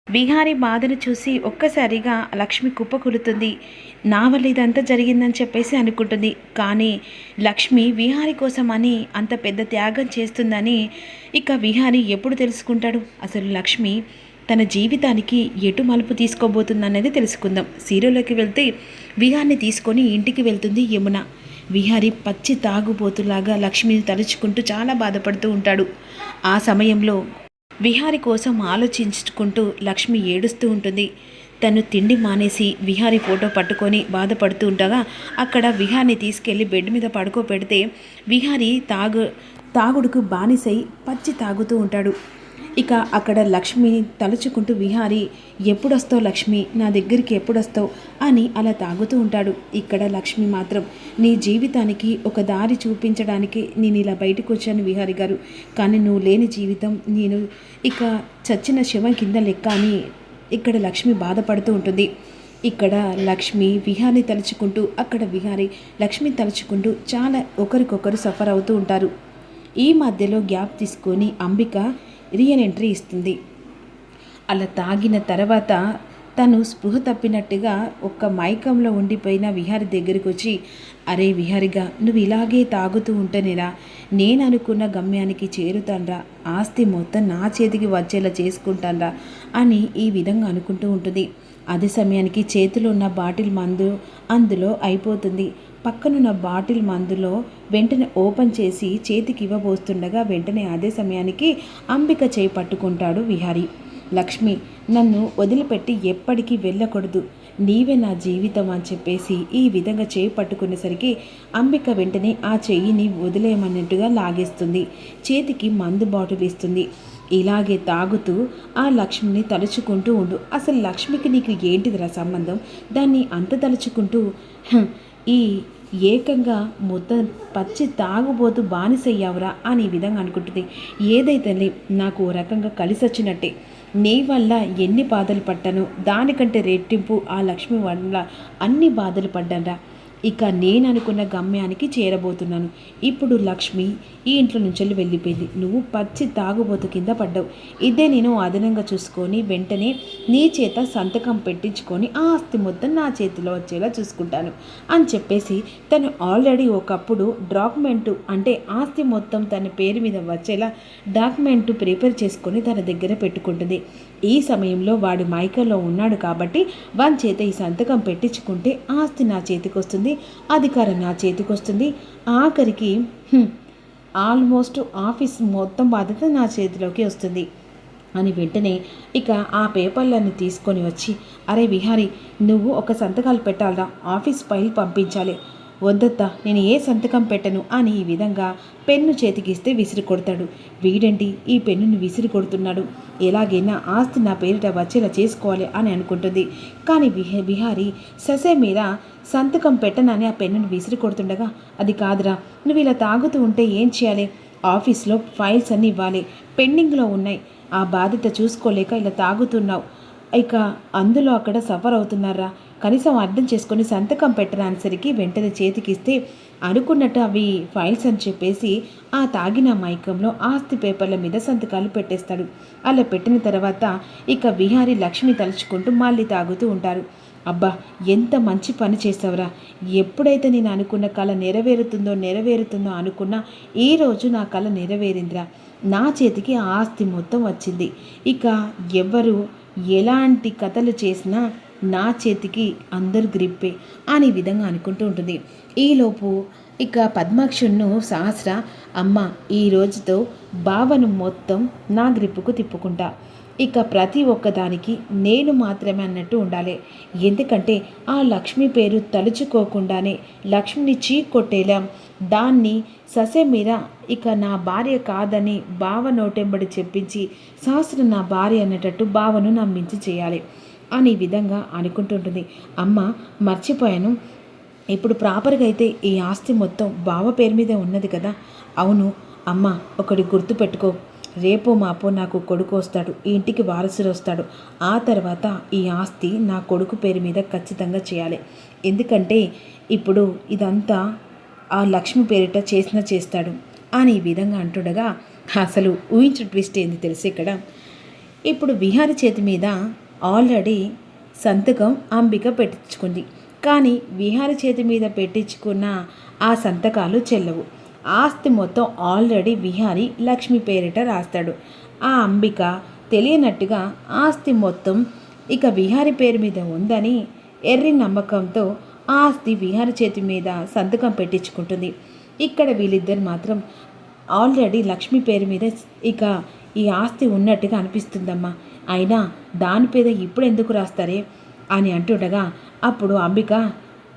విహారి బాధను చూసి ఒక్కసారిగా లక్ష్మి కుప్పకూలుతుంది. నా వల్ల ఇదంతా జరిగిందని చెప్పేసి అనుకుంటుంది. కానీ లక్ష్మి విహారి కోసమని అంత పెద్ద త్యాగం చేస్తుందని ఇక విహారి ఎప్పుడు తెలుసుకుంటాడు? అసలు లక్ష్మి తన జీవితానికి ఎటు మలుపు తీసుకోబోతుందనేది తెలుసుకుందాం. సీరియల్లోకి వెళ్తే విహారిని తీసుకొని ఇంటికి వెళ్తుంది యమున. విహారి పచ్చి తాగుబోతులాగా లక్ష్మిని తలుచుకుంటూ చాలా బాధపడుతూ ఉంటాడు. ఆ సమయంలో విహారి కోసం ఆలోచించుకుంటూ లక్ష్మి ఏడుస్తూ ఉంటుంది. తను తిండి మానేసి విహారి ఫోటో పట్టుకొని బాధపడుతూ ఉండగా అక్కడ విహారిని తీసుకెళ్లి బెడ్ మీద పడుకోబెడితే విహారి తాగుడుకు బానిసై పచ్చి తాగుతూ ఉంటాడు. ఇక అక్కడ లక్ష్మిని తలుచుకుంటూ విహారి ఎప్పుడొస్తావు లక్ష్మి, నా దగ్గరికి ఎప్పుడొస్తావు అని అలా తాగుతూ ఉంటాడు. ఇక్కడ లక్ష్మి మాత్రం నీ జీవితానికి ఒక దారి చూపించడానికి నేను ఇలా బయటకు వచ్చాను విహారి గారు, కానీ నువ్వు లేని జీవితం నేను ఇక చచ్చిన శవం కింద లెక్క అని ఇక్కడ లక్ష్మి బాధపడుతూ ఉంటుంది. ఇక్కడ లక్ష్మి విహారిని తలుచుకుంటూ అక్కడ విహారి లక్ష్మిని తలుచుకుంటూ చాలా ఒకరికొకరు సఫర్ అవుతూ ఉంటారు. ఈ మధ్యలో గ్యాప్ తీసుకొని అంబిక రియల్ ఎంట్రీ ఇస్తుంది. అలా తాగిన తర్వాత తను స్పృహ తప్పినట్టుగా ఒక్క మైకంలో ఉండిపోయిన విహారి దగ్గరికి వచ్చి, అరే విహారిగా, నువ్వు ఇలాగే తాగుతూ ఉంటేనేరా నేను అనుకున్న గమ్యానికి చేరుతాన్రా, ఆస్తి మొత్తం నా చేతికి వచ్చేలా చేసుకుంటాన్రా అని ఈ విధంగా అనుకుంటూ ఉంటుంది. అదే సమయానికి చేతిలో ఉన్న బాటిల్ మందు అందులో అయిపోతుంది. పక్కనున్న బాటిల్ మందులో వెంటనే ఓపెన్ చేసి చేతికి ఇవ్వబోస్తుండగా వెంటనే అదే సమయానికి అంబిక చేయి పట్టుకుంటాడు విహారి. లక్ష్మి, నన్ను వదిలిపెట్టి ఎప్పటికీ వెళ్ళకూడదు, నీవే నా జీవితం అని చెప్పేసి ఈ విధంగా చేయి పట్టుకునేసరికి అంబిక వెంటనే ఆ చెయ్యిని వదిలేయమన్నట్టుగా లాగేస్తుంది. చేతికి మందు బాటిల్ ఇస్తుంది. ఇలాగే తాగుతూ ఆ లక్ష్మిని తలుచుకుంటూ ఉండు. అసలు లక్ష్మికి నీకు ఏంటిదిరా సంబంధం? దాన్ని అంత తలుచుకుంటూ ఈ ఏకంగా మొత్తం పచ్చి తాగుబోతూ బానిసయ్యావురా అని ఈ విధంగా అనుకుంటుంది. ఏదైతే నాకు ఓ రకంగా కలిసి వచ్చినట్టే. నీ వల్ల ఎన్ని బాధలు పడ్డానో దానికంటే రెట్టింపు ఆ లక్ష్మి వల్ల అన్ని బాధలు పడ్డానరా. ఇక నేను అనుకున్న గమ్యానికి చేరబోతున్నాను. ఇప్పుడు లక్ష్మి ఈ ఇంట్లో నుంచి వెళ్ళిపోయింది. నువ్వు పచ్చి తాగుబోతు కింద పడ్డావు. ఇదే నేను అదనంగా చూసుకొని వెంటనే నీ చేత సంతకం పెట్టించుకొని ఆ ఆస్తి మొత్తం నా చేతిలో వచ్చేలా చూసుకుంటాను అని చెప్పేసి తను ఆల్రెడీ ఒకప్పుడు డాక్యుమెంటు అంటే ఆస్తి మొత్తం తన పేరు మీద వచ్చేలా డాక్యుమెంటు ప్రిపేర్ చేసుకొని తన దగ్గర పెట్టుకుంటుంది. ఈ సమయంలో వాడు మైకల్లో ఉన్నాడు కాబట్టి వాని చేత ఈ సంతకం పెట్టించుకుంటే ఆస్తి నా చేతికి వస్తుంది, అధికారం నా చేతికి వస్తుంది, ఆఖరికి ఆల్మోస్ట్ ఆఫీస్ మొత్తం బాధ్యత నా చేతిలోకి వస్తుంది అని వెంటనే ఇక ఆ పేపర్లన్నీ తీసుకొని వచ్చి, అరే విహారి, నువ్వు ఒక సంతకాలు పెట్టాలరా, ఆఫీస్ ఫైల్ పంపించాలి. వద్దత్తా, నేను ఏ సంతకం పెట్టను అని ఈ విధంగా పెన్ను చేతికిస్తే విసిరి కొడతాడు. వీడండి ఈ పెన్నును విసిరి కొడుతున్నాడు, ఎలాగైనా ఆస్తి నా పేరిట వచ్చేలా చేసుకోవాలి అని అనుకుంటుంది. కానీ విహారి ససే మీద సంతకం పెట్టనని ఆ పెన్నును విసిరి కొడుతుండగా, అది కాదురా, నువ్వు ఇలా తాగుతూ ఉంటే ఏం చేయాలి? ఆఫీస్లో ఫైల్స్ అన్నీ ఇవ్వాలి, పెండింగ్లో ఉన్నాయి, ఆ బాధ్యత చూసుకోలేక ఇలా తాగుతున్నావు. ఇక అందులో అక్కడ సఫర్ అవుతున్నారా, కనీసం అర్థం చేసుకొని సంతకం పెట్టడానిసరికి వెంటనే చేతికిస్తే అనుకున్నట్టు అవి ఫైల్స్ అని చెప్పేసి ఆ తాగిన మైకంలో ఆస్తి పేపర్ల మీద సంతకాలు పెట్టేస్తాడు. అలా పెట్టిన తర్వాత ఇక విహారి లక్ష్మి తలుచుకుంటూ మళ్ళీ తాగుతూ ఉంటారు. అబ్బా, ఎంత మంచి పని చేసావురా, ఎప్పుడైతే నేను అనుకున్న కళ నెరవేరుతుందో అనుకున్నా ఈరోజు నా కళ నెరవేరిందిరా, నా చేతికి ఆస్తి మొత్తం వచ్చింది. ఇక ఎవరు ఎలాంటి కథలు చేసినా నా చేతికి అందరు గ్రిప్పే అని విధంగా అనుకుంటూ ఉంటుంది. ఈలోపు ఇక పద్మాక్షును సహస్ర, అమ్మ ఈ రోజుతో బావను మొత్తం నా గ్రిప్పుకు తిప్పుకుంటా, ఇక ప్రతి ఒక్కదానికి నేను మాత్రమే అన్నట్టు ఉండాలి. ఎందుకంటే ఆ లక్ష్మి పేరు తలుచుకోకుండానే లక్ష్మిని చీకొట్టేలా దాన్ని ససే మీద ఇక నా భార్య కాదని బావ నోటెంబడి చెప్పించి సహస్ర నా భార్య అనేటట్టు బావను నమ్మించి చేయాలి అని విధంగా అనుకుంటుంటుంది. అమ్మ మర్చిపోయాను, ఇప్పుడు ప్రాపర్గా అయితే ఈ ఆస్తి మొత్తం బావ పేరు మీదే ఉన్నది కదా. అవును అమ్మ, ఒకటి గుర్తుపెట్టుకో, రేపో మాపో నాకు కొడుకు వస్తాడు, ఈ ఇంటికి వారసుడు వస్తాడు, ఆ తర్వాత ఈ ఆస్తి నా కొడుకు పేరు మీద ఖచ్చితంగా చేయాలి. ఎందుకంటే ఇప్పుడు ఇదంతా ఆ లక్ష్మి పేరిట చేస్తాడు అని ఈ విధంగా అంటుండగా అసలు ఊహించిన ట్విస్ట్ ఏంది తెలిసి ఇక్కడ ఇప్పుడు విహారి చేతి మీద ఆల్రెడీ సంతకం అంబిక పెట్టించుకుంది. కానీ విహారి చేతి మీద పెట్టించుకున్న ఆ సంతకాలు చెల్లవు. ఆస్తి మొత్తం ఆల్రెడీ విహారి లక్ష్మి పేరిట రాస్తాడు. ఆ అంబిక తెలియనట్టుగా ఆస్తి మొత్తం ఇక విహారి పేరు మీద ఉందని ఎర్రి నమ్మకంతో ఆస్తి విహారి చేతి మీద సంతకం పెట్టించుకుంటుంది. ఇక్కడ వీళ్ళిద్దరు మాత్రం ఆల్రెడీ లక్ష్మి పేరు మీద ఇక ఈ ఆస్తి ఉన్నట్టుగా అనిపిస్తుందమ్మా, అయినా దాని పేద ఇప్పుడు ఎందుకు రాస్తారే అని అంటుండగా అప్పుడు అంబిక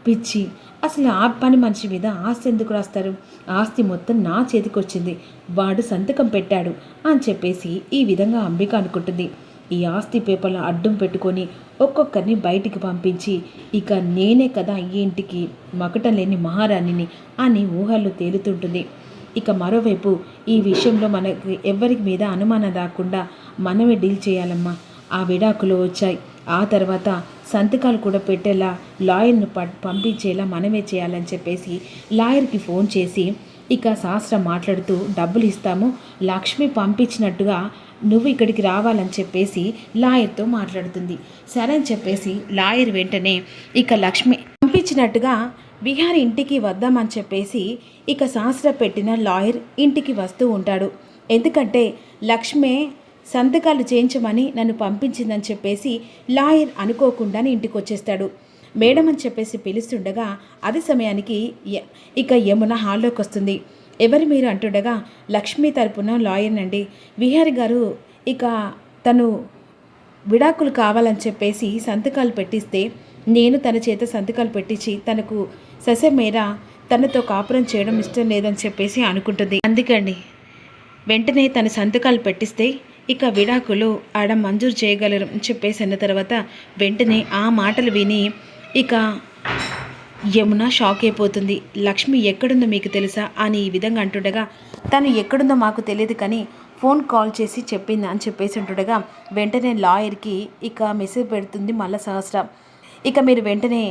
పిచ్చి, అసలు ఆ పని మనిషి మీద ఆస్తి ఎందుకు రాస్తారు? ఆస్తి మొత్తం నా చేతికి వచ్చింది, వాడు సంతకం పెట్టాడు అని చెప్పేసి ఈ విధంగా అంబిక అనుకుంటుంది. ఈ ఆస్తి పేపర్లు అడ్డం పెట్టుకొని ఒక్కొక్కరిని బయటికి పంపించి ఇక నేనే కదా ఈ ఇంటికి మకటం లేని మహారాణిని అని ఊహల్లో తేలుతుంటుంది. ఇక మరోవైపు ఈ విషయంలో మనకి ఎవరి మీద అనుమానం రాకుండా మనమే డీల్ చేయాలమ్మా. ఆ విడాకులు వచ్చాయి, ఆ తర్వాత సంతకాలు కూడా పెట్టేలా లాయర్ను పంపించేలా మనమే చేయాలని చెప్పేసి లాయర్కి ఫోన్ చేసి ఇక శాస్త్రం మాట్లాడుతూ డబ్బులు ఇస్తాము, లక్ష్మి పంపించినట్టుగా నువ్వు ఇక్కడికి రావాలని చెప్పేసి లాయర్తో మాట్లాడుతుంది. సరే అని చెప్పేసి లాయర్ వెంటనే ఇక లక్ష్మి పంపించినట్టుగా విహారి ఇంటికి వద్దామని చెప్పేసి ఇక శాస్త్ర పెట్టిన లాయర్ ఇంటికి వస్తూ ఉంటాడు. ఎందుకంటే లక్ష్మే సంతకాలు చేయించమని నన్ను పంపించిందని చెప్పేసి లాయర్ అనుకోకుండానే ఇంటికి వచ్చేస్తాడు. మేడం అని చెప్పేసి పిలుస్తుండగా అదే సమయానికి ఇక యమున హాల్లోకి వస్తుంది. ఎవరు మీరు అంటుండగా లక్ష్మి తరపున లాయర్నండి, విహారి గారు ఇక తను విడాకులు కావాలని చెప్పేసి సంతకాలు పెట్టిస్తే నేను తన చేత సంతకాలు పెట్టించి తనకు ససమేర తనతో కాపురం చేయడం ఇష్టం లేదని చెప్పేసి అనుకుంటుంది. అందుకండి వెంటనే తన సంతకాలు పెట్టిస్తే ఇక విడాకులు ఆడ మంజూరు చేయగలరు అని చెప్పేసి అన్న తర్వాత వెంటనే ఆ మాటలు విని ఇక యమున షాక్ అయిపోతుంది. లక్ష్మి ఎక్కడుందో మీకు తెలుసా అని ఈ విధంగా అంటుండగా తను ఎక్కడుందో మాకు తెలియదు కానీ ఫోన్ కాల్ చేసి చెప్పింది అని చెప్పేసి ఉంటుండగా వెంటనే లాయర్కి ఇక మెసేజ్ పెడుతుంది మళ్ళా సహస్ర. ఇక మీరు వెంటనే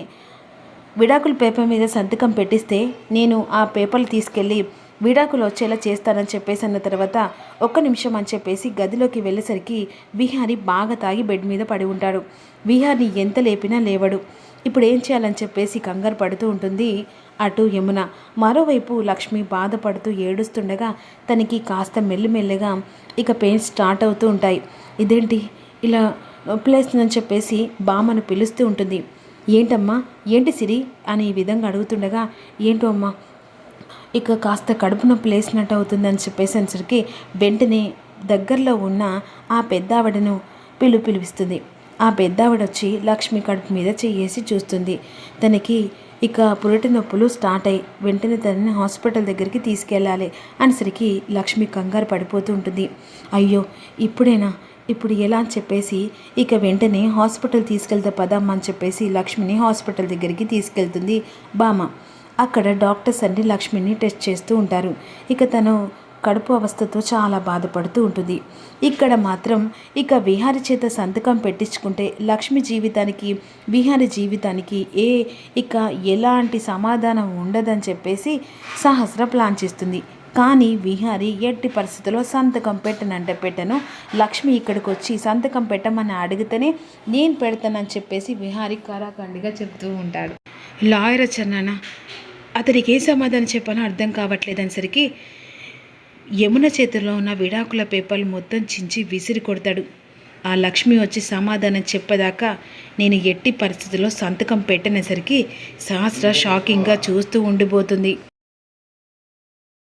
విడాకుల పేపర్ మీద సంతకం పెట్టిస్తే నేను ఆ పేపర్లు తీసుకెళ్ళి విడాకులు వచ్చేలా చేస్తానని చెప్పేసి అన్న తర్వాత ఒక్క నిమిషం అని చెప్పేసి గదిలోకి వెళ్ళేసరికి విహారి బాగా తాగి బెడ్ మీద పడి ఉంటాడు. విహారిని ఎంత లేపినా లేవడు. ఇప్పుడు ఏం చేయాలని చెప్పేసి కంగారు పడుతూ ఉంటుంది అటు యమున. మరోవైపు లక్ష్మి బాధపడుతూ ఏడుస్తుండగా తనకి కాస్త మెల్లిమెల్లిగా ఇక పెయిన్ స్టార్ట్ అవుతూ ఉంటాయి. ఇదేంటి ఇలా నొప్పిలేస్తుందని చెప్పేసి బామ్మను పిలుస్తూ ఉంటుంది. ఏంటమ్మా ఏంటి సిరి అని ఈ విధంగా అడుగుతుండగా ఏంటో అమ్మా ఇక కాస్త కడుపు నొప్పి లేసినట్టు అవుతుందని చెప్పేసరికి వెంటనే దగ్గరలో ఉన్న ఆ పెద్దావిడను పిలిపిస్తుంది. ఆ పెద్దావిడ వచ్చి లక్ష్మి కడుపు మీద చెయ్యేసి చూస్తుంది. తనకి ఇక పురిటి నొప్పులు స్టార్ట్ అయ్యి వెంటనే తనని హాస్పిటల్ దగ్గరికి తీసుకెళ్ళాలి అనేసరికి లక్ష్మి కంగారు పడిపోతూ ఉంటుంది. అయ్యో ఇప్పుడేనా, ఇప్పుడు ఎలా అని చెప్పేసి ఇక వెంటనే హాస్పిటల్ తీసుకెళ్తే పదమ్మా అని చెప్పేసి లక్ష్మిని హాస్పిటల్ దగ్గరికి తీసుకెళ్తుంది బామ్మ. అక్కడ డాక్టర్స్ అన్ని లక్ష్మిని టెస్ట్ చేస్తూ ఉంటారు. ఇక తను కడుపు అవస్థతో చాలా బాధపడుతూ ఉంటుంది. ఇక్కడ మాత్రం ఇక విహారి చేత సంతకం పెట్టించుకుంటే లక్ష్మి జీవితానికి విహారి జీవితానికి ఇక ఎలాంటి సమాధానం ఉండదని చెప్పేసి సహస్ర ప్లాన్ చేస్తుంది. కానీ విహారి ఎట్టి పరిస్థితుల్లో సంతకం పెట్టనంటే పెట్టను, లక్ష్మి ఇక్కడికి వచ్చి సంతకం పెట్టమని అడిగితేనే నేను పెడతానని చెప్పేసి విహారి కరాఖండిగా చెప్తూ ఉంటాడు. లాయర్ వచ్చానా, అతనికి ఏ సమాధానం చెప్పాలో అర్థం కావట్లేదనేసరికి యమున చేతిలో ఉన్న విడాకుల పేపర్లు మొత్తం చించి విసిరి కొడతాడు. ఆ లక్ష్మి వచ్చి సమాధానం చెప్పేదాకా నేను ఎట్టి పరిస్థితుల్లో సంతకం పెట్టనేసరికి సహస్ర షాకింగ్గా చూస్తూ ఉండిపోతుంది.